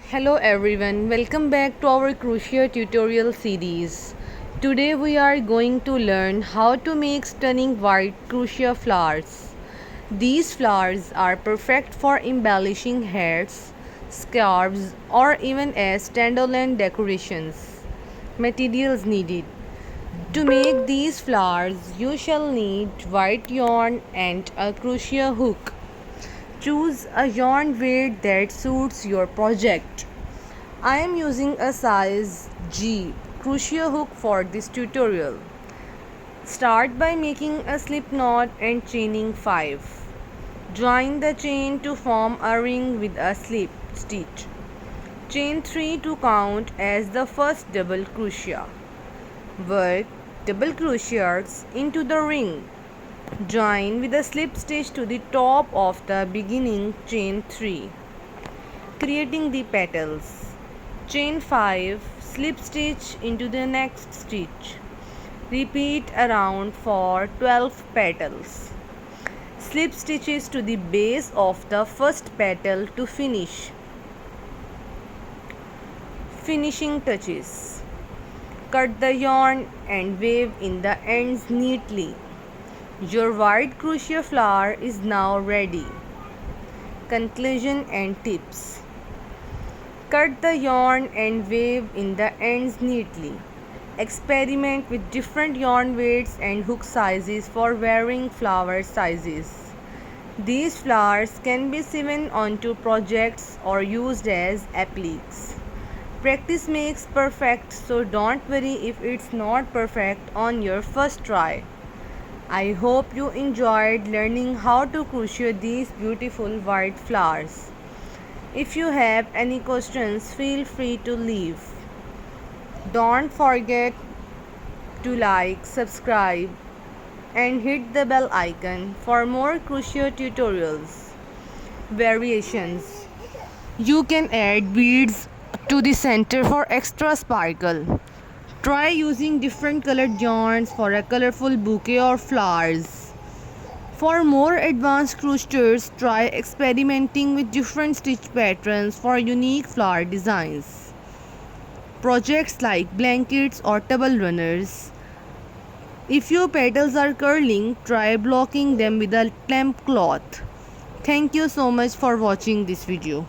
Hello everyone, welcome back to our Crochet tutorial series. Today we are going to learn how to make stunning white crochet flowers. These flowers are perfect for embellishing hats, scarves or even as standalone decorations. Materials needed. To make these flowers, you shall need white yarn and a crochet hook. Choose a yarn weight that suits your project. I am using a size G crochet hook for this tutorial. Start by making a slip knot and chaining 5. Join the chain to form a ring with a slip stitch. Chain 3 to count as the first double crochet. Work double crochets into the ring. Join with a slip stitch to the top of the beginning chain 3, creating the petals. Chain 5, slip stitch into the next stitch. Repeat around for 12 petals. Slip stitches to the base of the first petal to finish. Finishing touches. Cut the yarn and weave in the ends neatly. Your white crochet flower is now ready. Conclusion and tips. Cut the yarn and weave in the ends neatly. Experiment with different yarn weights and hook sizes for varying flower sizes. These flowers can be sewn onto projects or used as appliques. Practice makes perfect, so don't worry if it's not perfect on your first try. I hope you enjoyed learning how to crochet these beautiful white flowers. If you have any questions, feel free to leave. Don't forget to like, subscribe and hit the bell icon for more crochet tutorials. Variations. You can add beads to the center for extra sparkle. Try using different colored yarns for a colorful bouquet or flowers. For more advanced crocheters, try experimenting with different stitch patterns for unique flower designs. Projects like blankets or table runners. If your petals are curling, try blocking them with a clamp cloth. Thank you so much for watching this video.